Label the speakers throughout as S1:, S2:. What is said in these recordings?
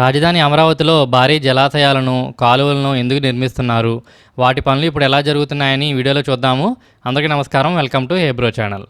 S1: రాజధాని అమరావతిలో భారీ జలాశయాలను, కాలువలను ఎందుకు నిర్మిస్తున్నారు? వాటి పనులు ఇప్పుడు ఎలా జరుగుతున్నాయని ఈ వీడియోలో చూద్దాము. అందరికీ నమస్కారం. వెల్కమ్ టు హేబ్రో ఛానల్.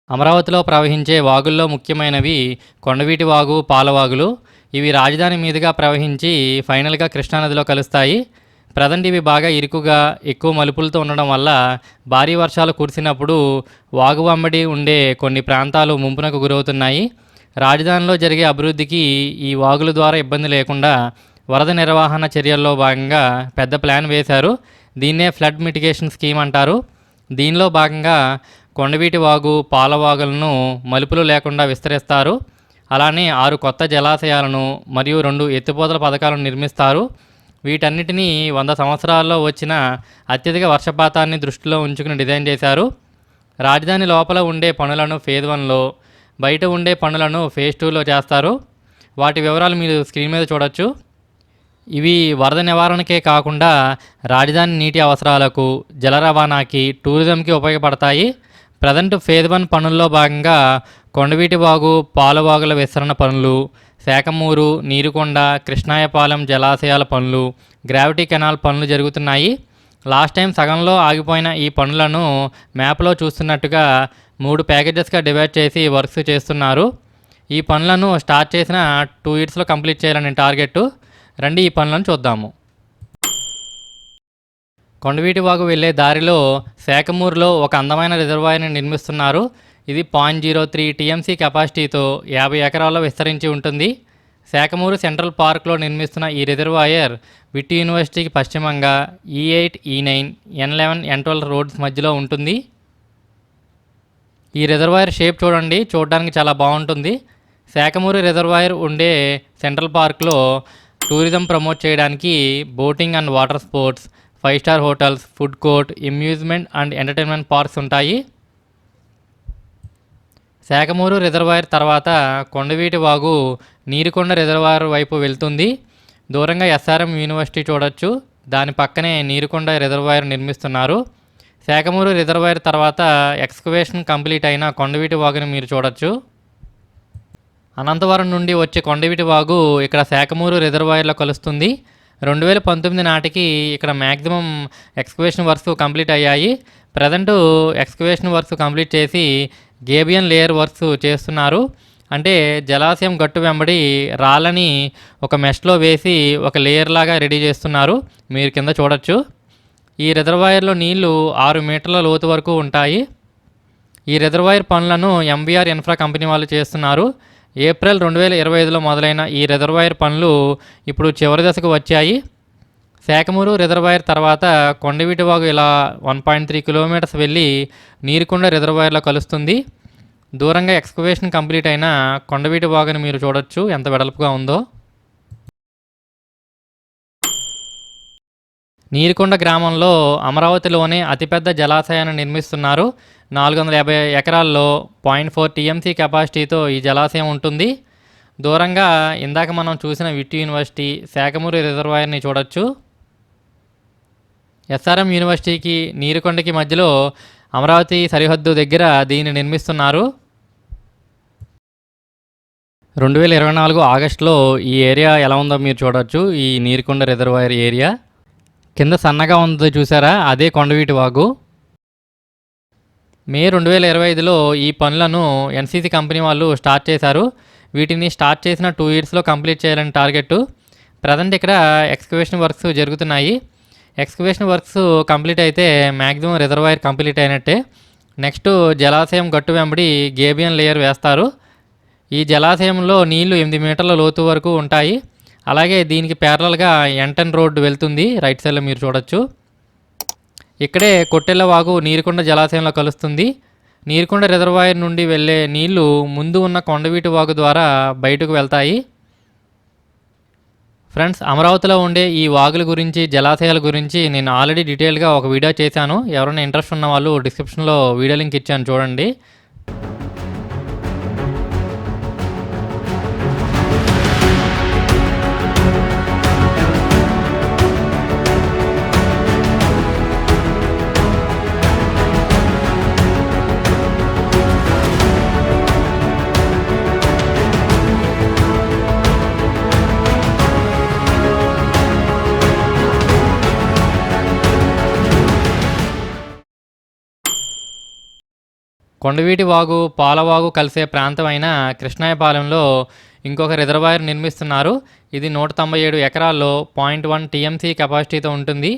S1: అమరావతిలో ప్రవహించే వాగుల్లో ముఖ్యమైనవి కొండవీటి వాగు, పాలవాగులు. ఇవి రాజధాని మీదుగా ప్రవహించి ఫైనల్గా కృష్ణానదిలో కలుస్తాయి. ప్రజెంట్ ఇవి బాగా ఇరుకుగా, ఎక్కువ మలుపులతో ఉండడం వల్ల భారీ వర్షాలు కురిసినప్పుడు వాగు వెంబడి ఉండే కొన్ని ప్రాంతాలు ముంపునకు గురవుతున్నాయి. రాజధానిలో జరిగే అభివృద్ధికి ఈ వాగుల ద్వారా ఇబ్బంది లేకుండా వరద నిర్వహణ చర్యల్లో భాగంగా పెద్ద ప్లాన్ వేశారు. దీన్నే ఫ్లడ్ మిటిగేషన్ స్కీమ్ అంటారు. దీనిలో భాగంగా కొండవీటి వాగు, పాలవాగులను మలుపులు లేకుండా విస్తరిస్తారు. అలానే 6 కొత్త జలాశయాలను మరియు 2 ఎత్తిపోతల పథకాలను నిర్మిస్తారు. వీటన్నిటినీ 100 సంవత్సరాల్లో వచ్చిన అత్యధిక వర్షపాతాన్ని దృష్టిలో ఉంచుకుని డిజైన్ చేశారు. రాజధాని లోపల ఉండే పనులను ఫేజ్ 1లో, బయట ఉండే పనులను ఫేజ్ 2లో చేస్తారు. వాటి వివరాలు మీరు స్క్రీన్ మీద చూడొచ్చు. ఇవి వరద నివారణకే కాకుండా రాజధాని నీటి అవసరాలకు, జల రవాణాకి, టూరిజంకి ఉపయోగపడతాయి. ప్రజెంట్ ఫేజ్ 1 పనుల్లో భాగంగా కొండవీటి వాగు, పాలవాగుల విస్తరణ పనులు, శాఖమూరు, నీరుకొండ, కృష్ణాయపాలెం జలాశయాల పనులు, గ్రావిటీ కెనాల్ పనులు జరుగుతున్నాయి. లాస్ట్ టైం సగంలో ఆగిపోయిన ఈ పనులను మ్యాప్లో చూస్తున్నట్టుగా 3 ప్యాకేజెస్గా డివైడ్ చేసి వర్క్స్ చేస్తున్నారు. ఈ పనులను స్టార్ట్ చేసిన 2 ఇయర్స్లో కంప్లీట్ చేయాలని టార్గెట్. రండి ఈ పనులను చూద్దాము. కొండవీటి వాగు వెళ్లే దారిలో శాఖమూరులో ఒక అందమైన రిజర్వాయర్ని నిర్మిస్తున్నారు. ఇది 0.03 టీఎంసీ కెపాసిటీతో 50 ఎకరాల్లో విస్తరించి ఉంటుంది. శాఖమూరు సెంట్రల్ పార్క్లో నిర్మిస్తున్న ఈ రిజర్వాయర్ విట్టి యూనివర్సిటీకి పశ్చిమంగా E8, E9, N11, N12 roads మధ్యలో ఉంటుంది. ఈ రిజర్వాయర్ షేప్ చూడడానికి చాలా బాగుంటుంది. శాఖమూరు రిజర్వాయర్ ఉండే సెంట్రల్ పార్క్లో టూరిజం ప్రమోట్ చేయడానికి boating and water sports, 5 star hotels, food court, amusement and entertainment parks ఉంటాయి. శాఖమూరు రిజర్వాయర్ తర్వాత కొండవీటి వాగు నీరుకొండ రిజర్వాయర్ వైపు వెళ్తుంది. దూరంగా SRM యూనివర్సిటీ చూడొచ్చు. దాని పక్కనే నీరుకొండ రిజర్వాయర్ నిర్మిస్తున్నారు. శాఖమూరు రిజర్వాయర్ తర్వాత ఎక్స్కవేషన్ కంప్లీట్ అయిన కొండవీటి వాగుని మీరు చూడొచ్చు. అనంతవరం నుండి వచ్చే కొండవీటి వాగు ఇక్కడ శాఖమూరు రిజర్వాయర్లో కలుస్తుంది. 2019 నాటికి ఇక్కడ మ్యాక్సిమం ఎక్స్కవేషన్ వర్క్స్ కంప్లీట్ అయ్యాయి. ప్రజెంట్ ఎక్స్కవేషన్ వర్క్స్ కంప్లీట్ చేసి గేబియన్ లేయర్ వర్క్స్ చేస్తున్నారు. అంటే జలాశయం గట్టు వెంబడి రాళ్ళని ఒక మెష్లో వేసి ఒక లేయర్ లాగా రెడీ చేస్తున్నారు. మీరు కింద చూడొచ్చు. ఈ రిజర్వాయర్లో నీళ్లు 6 మీటర్ల లోతు వరకు ఉంటాయి. ఈ రిజర్వాయర్ పనులను MVR ఇన్ఫ్రా కంపెనీ వాళ్ళు చేస్తున్నారు. ఏప్రిల్ 2025లో మొదలైన ఈ రిజర్వాయర్ పనులు ఇప్పుడు చివరి దశకు వచ్చాయి. శాఖమూరు రిజర్వాయర్ తర్వాత కొండవీటి వాగు ఇలా 1.3 కిలోమీటర్స్ వెళ్ళి నీరుకొండ రిజర్వాయర్లో కలుస్తుంది. దూరంగా ఎక్స్కవేషన్ కంప్లీట్ అయిన కొండవీటి వాగుని మీరు చూడొచ్చు ఎంత వెడల్పుగా ఉందో. నీరుకొండ గ్రామంలో అమరావతిలోనే అతిపెద్ద జలాశయాన్ని నిర్మిస్తున్నారు. 450 ఎకరాల్లో 0.4 టీఎంసీ కెపాసిటీతో ఈ జలాశయం ఉంటుంది. దూరంగా ఇందాక మనం చూసిన విట్టి యూనివర్సిటీ, శాఖమూరు రిజర్వాయర్ని చూడొచ్చు. SRM యూనివర్సిటీకి, నీరుకొండకి మధ్యలో అమరావతి సరిహద్దు దగ్గర దీన్ని నిర్మిస్తున్నారు. 2024 ఆగస్టులో ఈ ఏరియా ఎలా ఉందో మీరు చూడొచ్చు. ఈ నీరుకొండ రిజర్వాయర్ ఏరియా కింద సన్నగా ఉందో చూసారా, అదే కొండవీటి వాగు. మే 2025లో ఈ పనులను NCC కంపెనీ వాళ్ళు స్టార్ట్ చేశారు. వీటిని స్టార్ట్ చేసిన 2 ఇయర్స్లో కంప్లీట్ చేయాలని టార్గెట్. ప్రజెంట్ ఇక్కడ ఎక్స్కవేషన్ వర్క్స్ జరుగుతున్నాయి. ఎక్స్కవేషన్ వర్క్స్ కంప్లీట్ అయితే మ్యాక్సిమం రిజర్వాయర్ కంప్లీట్ అయినట్టే. నెక్స్ట్ జలాశయం గట్టు వెంబడి గేబియన్ లేయర్ వేస్తారు. ఈ జలాశయంలో నీళ్లు 8 మీటర్ల లోతు వరకు ఉంటాయి. అలాగే దీనికి ప్యారలల్గా N10 రోడ్డు వెళ్తుంది. రైట్ సైడ్లో మీరు చూడొచ్చు. ఇక్కడే కొట్టెళ్ళ వాగు నీరుకొండ జలాశయంలో కలుస్తుంది. నీరుకొండ రిజర్వాయర్ నుండి వెళ్ళే నీళ్లు ముందు ఉన్న కొండవీటి వాగు ద్వారా బయటకు వెళ్తాయి. ఫ్రెండ్స్, అమరావతిలో ఉండే ఈ వాగుల గురించి, జలాశయాల గురించి నేను ఆల్రెడీ డీటెయిల్గా ఒక వీడియో చేశాను. ఎవరైనా ఇంట్రెస్ట్ ఉన్న వాళ్ళు డిస్క్రిప్షన్లో వీడియో లింక్ ఇచ్చాను, చూడండి. కొండవీటి వాగు పాలవాగు కలిసే ప్రాంతం అయిన కృష్ణాయపాలెంలో ఇంకొక రిజర్వాయర్ నిర్మిస్తున్నారు. ఇది 197 ఎకరాల్లో 0.1 టీఎంసీ కెపాసిటీతో ఉంటుంది.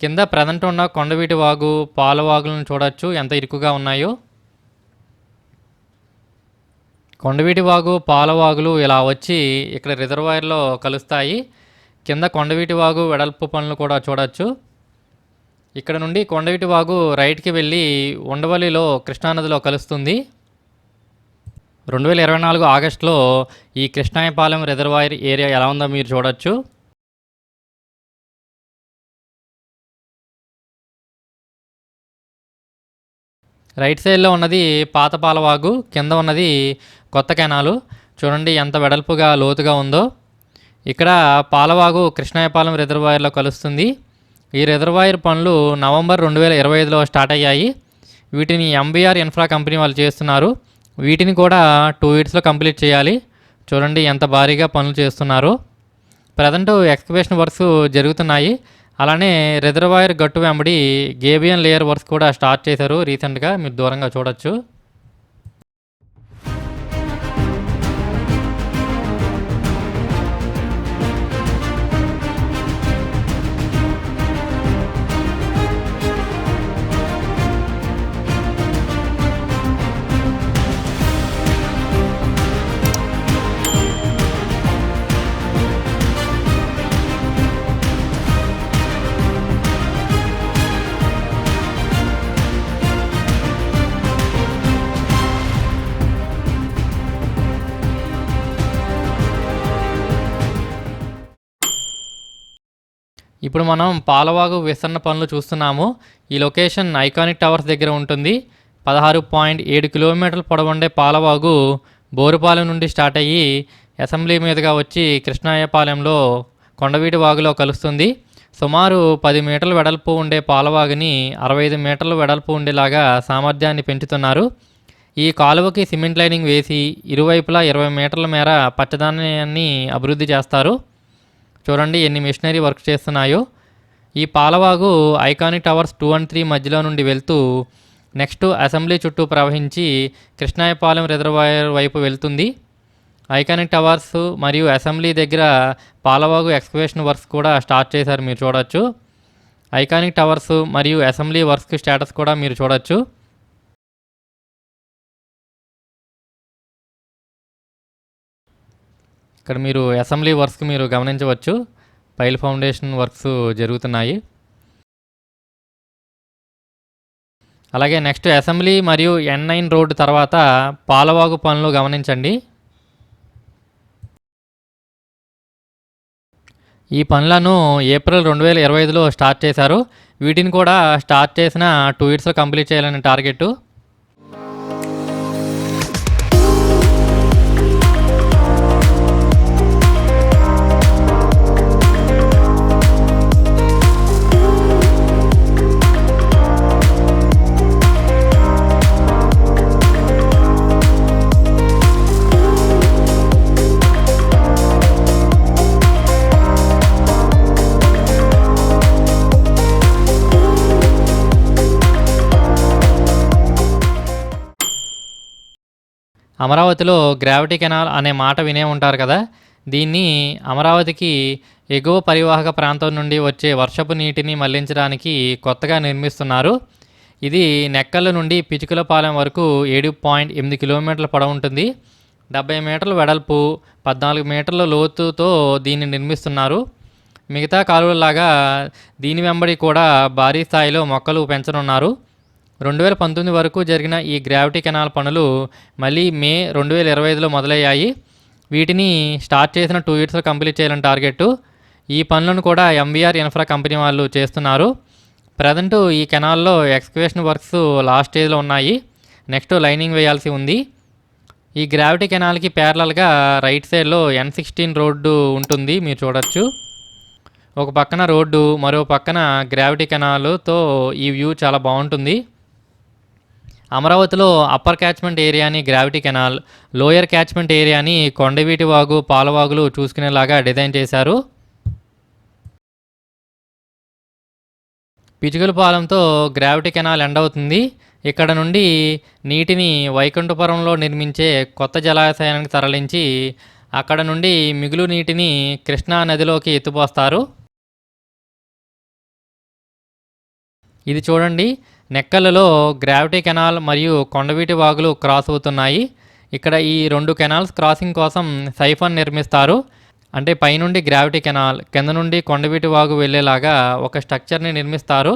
S1: కింద ప్రజెంట్ ఉన్న కొండవీటి వాగు పాలవాగులను చూడొచ్చు ఎంత ఇరుకుగా ఉన్నాయో. కొండవీటి వాగు పాలవాగులు ఇలా వచ్చి ఇక్కడ రిజర్వాయర్లో కలుస్తాయి. కింద కొండవీటి వాగు వెడల్పు పనులు కూడా చూడొచ్చు. ఇక్కడ నుండి కొండవీటి వాగు రైట్కి వెళ్ళి ఉండవల్లిలో కృష్ణానదిలో కలుస్తుంది. 2024 ఆగస్టులో ఈ కృష్ణాయపాలెం రిజర్వాయర్ ఏరియా ఎలా ఉందో మీరు చూడొచ్చు. రైట్ సైడ్లో ఉన్నది పాత పాలవాగు, కింద ఉన్నది కొత్త కెనాలు. చూడండి ఎంత వెడల్పుగా లోతుగా ఉందో. ఇక్కడ పాలవాగు కృష్ణాయపాలెం రిజర్వాయర్లో కలుస్తుంది. ఈ రిజర్వాయర్ పనులు నవంబర్ 2025లో స్టార్ట్ అయ్యాయి. వీటిని ఎంబీఆర్ ఇన్ఫ్రా కంపెనీ వాళ్ళు చేస్తున్నారు. వీటిని కూడా 2 ఇయర్స్లో కంప్లీట్ చేయాలి. చూడండి ఎంత భారీగా పనులు చేస్తున్నారు. ప్రజెంట్ ఎక్స్కవేషన్ వర్క్స్ జరుగుతున్నాయి. అలానే రిజర్వాయర్ గట్టు వెంబడి గేబియన్ లేయర్ వర్క్స్ కూడా స్టార్ట్ చేశారు రీసెంట్గా, మీరు దూరంగా చూడొచ్చు. ఇప్పుడు మనం పాలవాగు విస్తరణ పనులు చూస్తున్నాము. ఈ లొకేషన్ ఐకానిక్ టవర్స్ దగ్గర ఉంటుంది. 16.7 కిలోమీటర్ల పొడవుండే పాలవాగు బోరుపాలెం నుండి స్టార్ట్ అయ్యి అసెంబ్లీ మీదుగా వచ్చి కృష్ణాయపాలెంలో కొండవీటి వాగులో కలుస్తుంది. సుమారు 10 మీటర్ల వెడల్పు ఉండే పాలవాగుని 65 మీటర్ల వెడల్పు ఉండేలాగా సామర్థ్యాన్ని పెంచుతున్నారు. ఈ కాలువకి సిమెంట్ లైనింగ్ వేసి ఇరువైపులా 20 మీటర్ల మేర పచ్చదనాన్ని అభివృద్ధి చేస్తారు. చూడండి ఎన్ని మిషనరీ వర్క్ చేస్తున్నాయో. ఈ పాలవాగు ఐకానిక్ టవర్స్ 2 and 3 మధ్యలో నుండి వెళ్తూ నెక్స్ట్ అసెంబ్లీ చుట్టూ ప్రవహించి కృష్ణాయపాలెం రిజర్వాయర్ వైపు వెళ్తుంది. ఐకానిక్ టవర్స్ మరియు అసెంబ్లీ దగ్గర పాలవాగు ఎక్స్కవేషన్ వర్క్స్ కూడా స్టార్ట్ చేశారు, మీరు చూడొచ్చు. ఐకానిక్ టవర్స్ మరియు అసెంబ్లీ వర్క్స్ స్టేటస్ కూడా మీరు చూడొచ్చు. ఇక్కడ మీరు అసెంబ్లీ వర్క్స్ మీరు గమనించవచ్చు. పైల్ ఫౌండేషన్ వర్క్స్ జరుగుతున్నాయి. అలాగే నెక్స్ట్ అసెంబ్లీ మరియు N9 రోడ్డు తర్వాత పాలవాగు పనులు గమనించండి. ఈ పనులను ఏప్రిల్ 2025లో స్టార్ట్ చేశారు. వీటిని కూడా స్టార్ట్ చేసిన 2 ఇయర్స్లో కంప్లీట్ చేయాలని టార్గెట్. అమరావతిలో గ్రావిటీ కెనాల్ అనే మాట వినే ఉంటారు కదా. దీన్ని అమరావతికి ఎగువ పరివాహక ప్రాంతం నుండి వచ్చే వర్షపు నీటిని మళ్లించడానికి కొత్తగా నిర్మిస్తున్నారు. ఇది నెక్కల నుండి పిచుకులపాలెం వరకు 7.8 కిలోమీటర్ల పొడవు ఉంటుంది. 70 మీటర్ల వెడల్పు, 14 మీటర్ల లోతుతో దీన్ని నిర్మిస్తున్నారు. మిగతా కాలువలాగా దీని వెంబడి కూడా భారీ స్థాయిలో మొక్కలు పెంచనున్నారు. 2019 వరకు జరిగిన ఈ గ్రావిటీ కెనాల్ పనులు మళ్ళీ మే 2025లో మొదలయ్యాయి. వీటిని స్టార్ట్ చేసిన 2 ఇయర్స్లో కంప్లీట్ చేయాలని టార్గెట్. ఈ పనులను కూడా ఎంబీఆర్ ఇన్ఫ్రా కంపెనీ వాళ్ళు చేస్తున్నారు. ప్రజెంట్ ఈ కెనాల్లో ఎక్స్కవేషన్ వర్క్స్ లాస్ట్ స్టేజ్లో ఉన్నాయి. నెక్స్ట్ లైనింగ్ వేయాల్సి ఉంది. ఈ గ్రావిటీ కెనాల్కి ప్యారలల్గా రైట్ సైడ్లో N16 రోడ్డు ఉంటుంది, మీరు చూడొచ్చు. ఒక పక్కన రోడ్డు, మరో పక్కన గ్రావిటీ కెనాల్తో ఈ వ్యూ చాలా బాగుంటుంది. అమరావతిలో అప్పర్ క్యాచ్మెంట్ ఏరియాని గ్రావిటీ కెనాల్, లోయర్ క్యాచ్మెంట్ ఏరియాని కొండవీటి వాగు పాలవాగులు చూసుకునేలాగా డిజైన్ చేశారు. పిచుకులపాలెంతో గ్రావిటీ కెనాల్ ఎండ్ అవుతుంది. ఇక్కడ నుండి నీటిని వైకుంఠపురంలో నిర్మించే కొత్త జలాశయానికి తరలించి అక్కడ నుండి మిగులు నీటిని కృష్ణా నదిలోకి ఎత్తిపోస్తారు. ఇది చూడండి, నెక్కలలో గ్రావిటీ కెనాల్ మరియు కొండవీటి వాగులు క్రాస్ అవుతున్నాయి. ఇక్కడ ఈ 2 కెనాల్స్ క్రాసింగ్ కోసం సైఫన్ నిర్మిస్తారు. అంటే పైనుండి గ్రావిటీ కెనాల్, కింద నుండి కొండవీటి వాగు వెళ్ళేలాగా ఒక స్ట్రక్చర్ని నిర్మిస్తారు.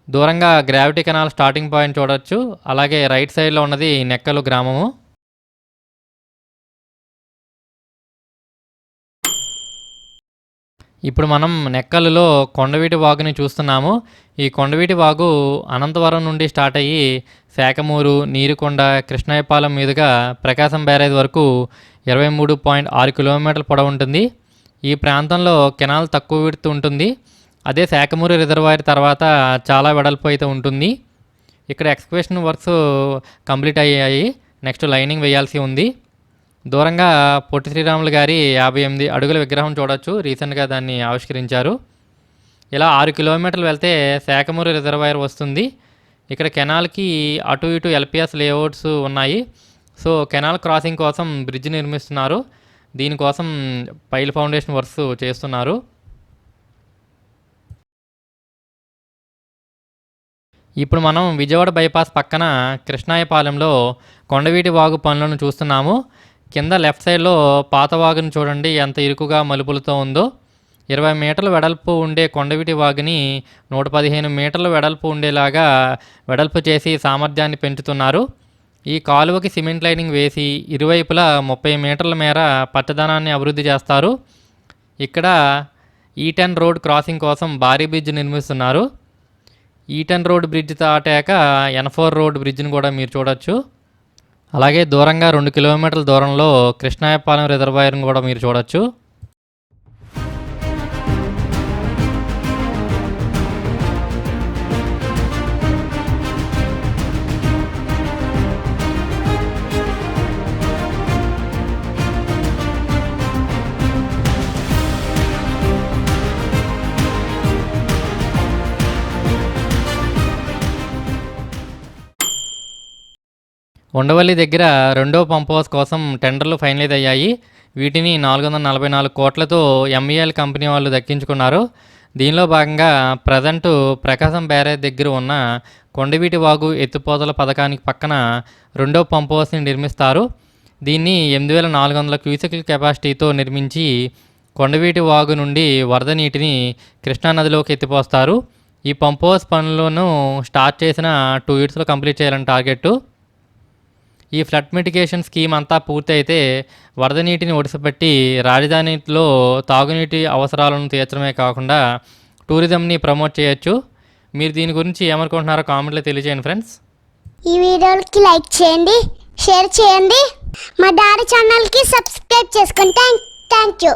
S1: దూరంగా గ్రావిటీ కెనాల్ స్టార్టింగ్ పాయింట్ చూడొచ్చు. అలాగే రైట్ సైడ్లో ఉన్నది నెక్కలు గ్రామము. ఇప్పుడు మనం నెక్కలులో కొండవీటి వాగుని చూస్తున్నాము. ఈ కొండవీటి వాగు అనంతవరం నుండి స్టార్ట్ అయ్యి శాఖమూరు, నీరుకొండ, కృష్ణాయపాలెం మీదుగా ప్రకాశం బ్యారేజ్ వరకు 23.6 కిలోమీటర్ల పొడవు ఉంటుంది. ఈ ప్రాంతంలో కెనాల్ తక్కువ విడుతూ ఉంటుంది. అదే శాఖమూరు రిజర్వాయర్ తర్వాత చాలా వెడల్పు అయితే ఉంటుంది. ఇక్కడ ఎక్స్కవేషన్ వర్క్స్ కంప్లీట్ అయ్యాయి. నెక్స్ట్ లైనింగ్ వేయాల్సి ఉంది. దూరంగా పొట్టి శ్రీరాములు గారి 58 అడుగుల విగ్రహం చూడొచ్చు. రీసెంట్గా దాన్ని ఆవిష్కరించారు. ఇలా 6 కిలోమీటర్లు వెళ్తే శాఖమూరు రిజర్వాయర్ వస్తుంది. ఇక్కడ కెనాల్కి అటు ఇటు ఎల్పిఎస్ లేఅవుట్స్ ఉన్నాయి. సో కెనాల్ క్రాసింగ్ కోసం బ్రిడ్జ్ నిర్మిస్తున్నారు. దీనికోసం పైల్ ఫౌండేషన్ వర్క్స్ చేస్తున్నారు. ఇప్పుడు మనం విజయవాడ బైపాస్ పక్కన కృష్ణాయపాలెంలో కొండవీటి వాగు పనులను చూస్తున్నాము. కింద లెఫ్ట్ సైడ్లో పాత వాగుని చూడండి ఎంత ఇరుకుగా మలుపులతో ఉందో. 20 మీటర్ల వెడల్పు ఉండే కొండవీటి వాగుని 115 మీటర్ల వెడల్పు ఉండేలాగా వెడల్పు చేసి సామర్థ్యాన్ని పెంచుతున్నారు. ఈ కాలువకి సిమెంట్ లైనింగ్ వేసి ఇరువైపులా 30 మీటర్ల మేర పచ్చదనాన్ని అభివృద్ధి చేస్తారు. ఇక్కడ E10 రోడ్ క్రాసింగ్ కోసం భారీ బ్రిడ్జ్ నిర్మిస్తున్నారు. E10 రోడ్ బ్రిడ్జ్ దాటాక N4 రోడ్ బ్రిడ్జ్ని కూడా మీరు చూడొచ్చు. అలాగే దూరంగా 2 కిలోమీటర్ల దూరంలో కృష్ణాయపాలెం రిజర్వాయర్ని కూడా మీరు చూడొచ్చు. ఉండవల్లి దగ్గర రెండో పంప్ హౌస్ కోసం టెండర్లు ఫైనలైజ్ అయ్యాయి. వీటిని 444 కోట్లతో ఎంఈఎల్ కంపెనీ వాళ్ళు దక్కించుకున్నారు. దీనిలో భాగంగా ప్రజెంటు ప్రకాశం బ్యారేజ్ దగ్గర ఉన్న కొండవీటి వాగు ఎత్తిపోతల పథకానికి పక్కన రెండో పంప్ హౌస్ని నిర్మిస్తారు. దీన్ని 8400 క్యూసెక్ల కెపాసిటీతో నిర్మించి కొండవీటి వాగు నుండి వరద నీటిని కృష్ణానదిలోకి ఎత్తిపోస్తారు. ఈ పంప్ హౌస్ పనులను స్టార్ట్ చేసిన 2 ఇయర్స్లో కంప్లీట్ చేయాలని టార్గెట్. ఈ ఫ్లడ్ మిటిగేషన్ స్కీమ్ అంతా పూర్తి అయితే వరద నీటిని ఒడిసిపెట్టి రాజధానిలో తాగునీటి అవసరాలను తీర్చడమే కాకుండా టూరిజంని ప్రమోట్ చేయొచ్చు. మీరు దీని గురించి ఏమనుకుంటున్నారో కామెంట్లో తెలియజేయండి ఫ్రెండ్స్.
S2: ఈ వీడియోకి లైక్ చేయండి, షేర్ చేయండి, మా డాడీ ఛానల్కి సబ్స్క్రైబ్ చేసుకోండి. Thank you.